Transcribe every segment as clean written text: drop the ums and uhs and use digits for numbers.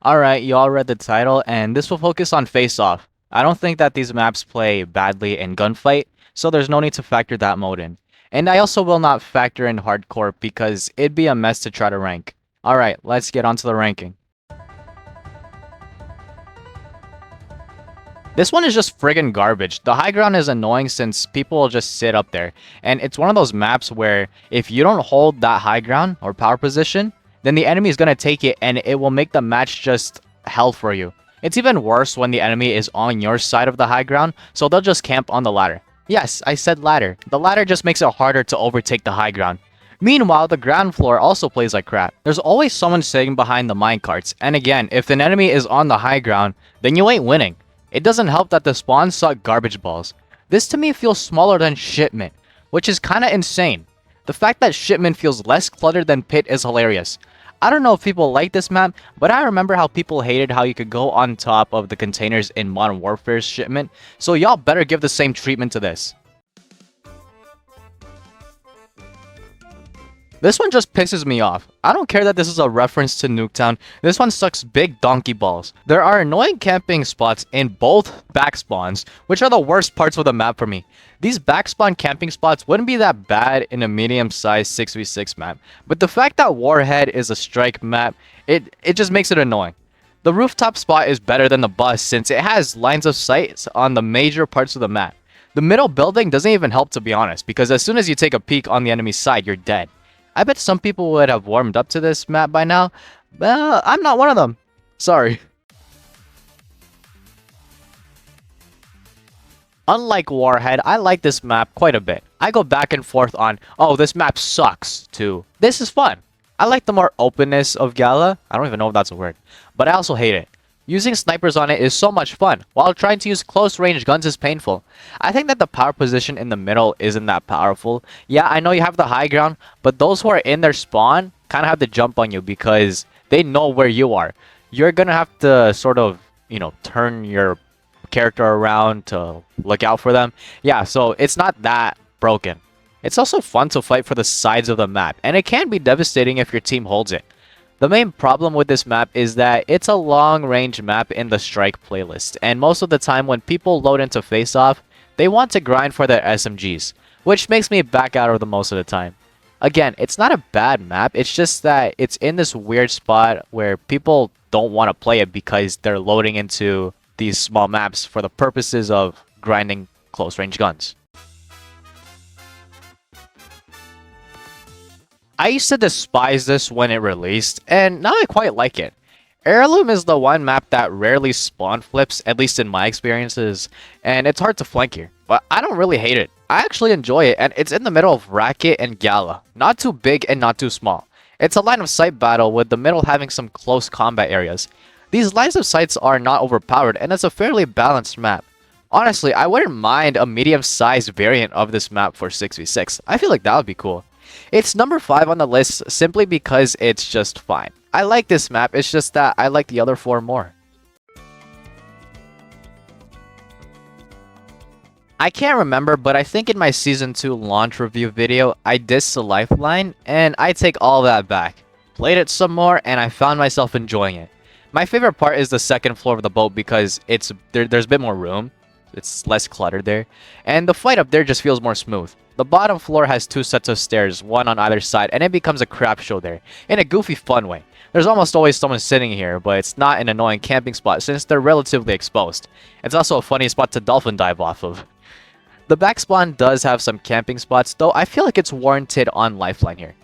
Alright, you all read the title, and this will focus on face-off. I don't think that these maps play badly in gunfight, so there's no need to factor that mode in. And I also will not factor in hardcore because it'd be a mess to try to rank. Alright, let's get on to the ranking. This one is just friggin' garbage. The high ground is annoying since people will just sit up there. And it's one of those maps where if you don't hold that high ground or power position, then the enemy is going to take it and it will make the match just hell for you. It's even worse when the enemy is on your side of the high ground, so they'll just camp on the ladder. Yes, I said ladder. The ladder just makes it harder to overtake the high ground. Meanwhile, the ground floor also plays like crap. There's always someone sitting behind the minecarts, and again, if an enemy is on the high ground, then you ain't winning. It doesn't help that the spawns suck garbage balls. This to me feels smaller than Shipment, which is kinda insane. The fact that Shipment feels less cluttered than Pit is hilarious. I don't know if people like this map, but I remember how people hated how you could go on top of the containers in Modern Warfare's Shipment, so y'all better give the same treatment to this. This one just pisses me off. I don't care that this is a reference to Nuketown, this one sucks big donkey balls. There are annoying camping spots in both back spawns, which are the worst parts of the map for me. These backspawn camping spots wouldn't be that bad in a medium-sized 6v6 map, but the fact that Warhead is a strike map, it just makes it annoying. The rooftop spot is better than the bus since it has lines of sight on the major parts of the map. The middle building doesn't even help, to be honest, because as soon as you take a peek on the enemy's side, you're dead. I bet some people would have warmed up to this map by now, but I'm not one of them. Sorry. Unlike Warhead, I like this map quite a bit. I go back and forth on, oh, this map sucks, to this is fun. I like the more openness of Gala. I don't even know if that's a word, but I also hate it. Using snipers on it is so much fun, while trying to use close-range guns is painful. I think that the power position in the middle isn't that powerful. Yeah, I know you have the high ground, but those who are in their spawn kind of have to jump on you because they know where you are. You're gonna have to sort of, turn your character around to look out for them. Yeah, so it's not that broken. It's also fun to fight for the sides of the map, and it can be devastating if your team holds it. The main problem with this map is that it's a long-range map in the Strike playlist, and most of the time when people load into Face-Off, they want to grind for their SMGs, which makes me back out of them most of the time. Again, it's not a bad map, it's just that it's in this weird spot where people don't want to play it because they're loading into these small maps for the purposes of grinding close-range guns. I used to despise this when it released, and now I quite like it. Heirloom is the one map that rarely spawn flips, at least in my experiences, and it's hard to flank here. But I don't really hate it. I actually enjoy it, and it's in the middle of Racket and Gala. Not too big and not too small. It's a line of sight battle with the middle having some close combat areas. These lines of sights are not overpowered, and it's a fairly balanced map. Honestly, I wouldn't mind a medium-sized variant of this map for 6v6. I feel like that would be cool. It's number 5 on the list simply because it's just fine. I like this map, it's just that I like the other 4 more. I can't remember, but I think in my Season 2 launch review video, I dissed the Lifeline, and I take all that back. Played it some more, and I found myself enjoying it. My favorite part is the second floor of the boat because there's a bit more room. It's less cluttered there. And the fight up there just feels more smooth. The bottom floor has 2 sets of stairs, one on either side, and it becomes a crap show there, in a goofy fun way. There's almost always someone sitting here, but it's not an annoying camping spot since they're relatively exposed. It's also a funny spot to dolphin dive off of. The back spawn does have some camping spots, though I feel like it's warranted on Lifeline here.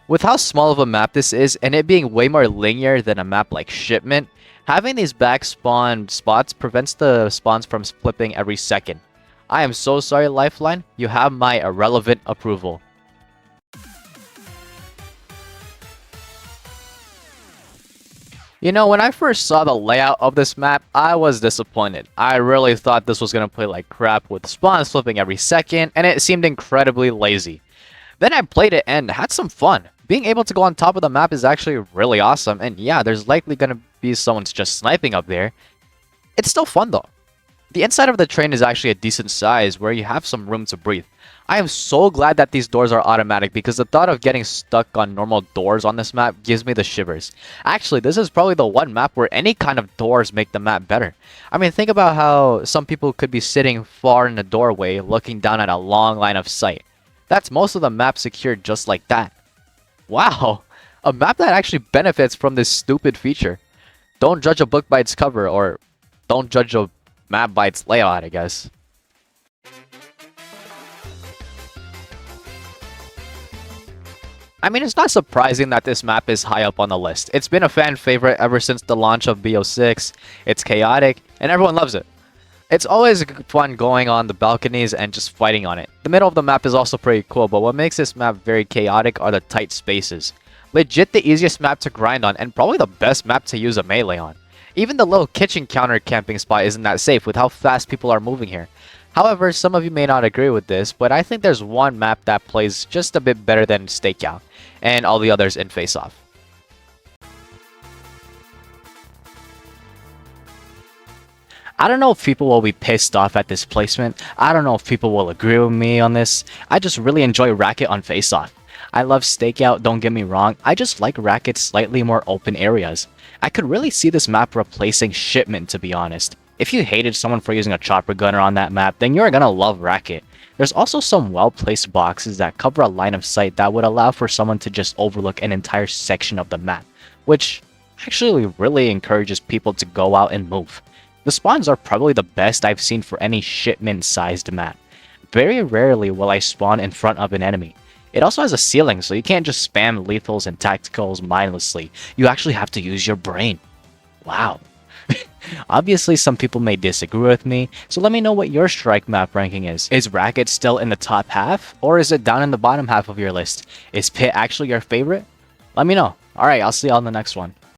With how small of a map this is, and it being way more linear than a map like Shipment, having these back spawn spots prevents the spawns from flipping every second. I am so sorry, Lifeline. You have my irrelevant approval. When I first saw the layout of this map, I was disappointed. I really thought this was going to play like crap with spawns flipping every second, and it seemed incredibly lazy. Then I played it and had some fun. Being able to go on top of the map is actually really awesome, and yeah, there's likely going to be someone just sniping up there. It's still fun though. The inside of the train is actually a decent size where you have some room to breathe. I am so glad that these doors are automatic because the thought of getting stuck on normal doors on this map gives me the shivers. Actually, this is probably the one map where any kind of doors make the map better. I mean, think about how some people could be sitting far in the doorway looking down at a long line of sight. That's most of the map secured just like that. Wow, a map that actually benefits from this stupid feature. Don't judge a book by its cover, or don't judge a map by its layout, I guess. I mean, it's not surprising that this map is high up on the list. It's been a fan favorite ever since the launch of BO6. It's chaotic, and everyone loves it. It's always fun going on the balconies and just fighting on it. The middle of the map is also pretty cool, but what makes this map very chaotic are the tight spaces. Legit the easiest map to grind on, and probably the best map to use a melee on. Even the little kitchen counter camping spot isn't that safe with how fast people are moving here. However, some of you may not agree with this, but I think there's one map that plays just a bit better than Stakeout, and all the others in Face Off. I don't know if people will be pissed off at this placement. I don't know if people will agree with me on this. I just really enjoy Racket on Face Off. I love Stakeout, don't get me wrong. I just like Racket's slightly more open areas. I could really see this map replacing Shipment, to be honest. If you hated someone for using a chopper gunner on that map, then you're gonna love Racket. There's also some well-placed boxes that cover a line of sight that would allow for someone to just overlook an entire section of the map, which actually really encourages people to go out and move. The spawns are probably the best I've seen for any Shipment-sized map. Very rarely will I spawn in front of an enemy. It also has a ceiling, so you can't just spam lethals and tacticals mindlessly. You actually have to use your brain. Wow. Obviously, some people may disagree with me, so let me know what your strike map ranking is. Is Racket still in the top half, or is it down in the bottom half of your list? Is Pit actually your favorite? Let me know. Alright, I'll see you on the next one.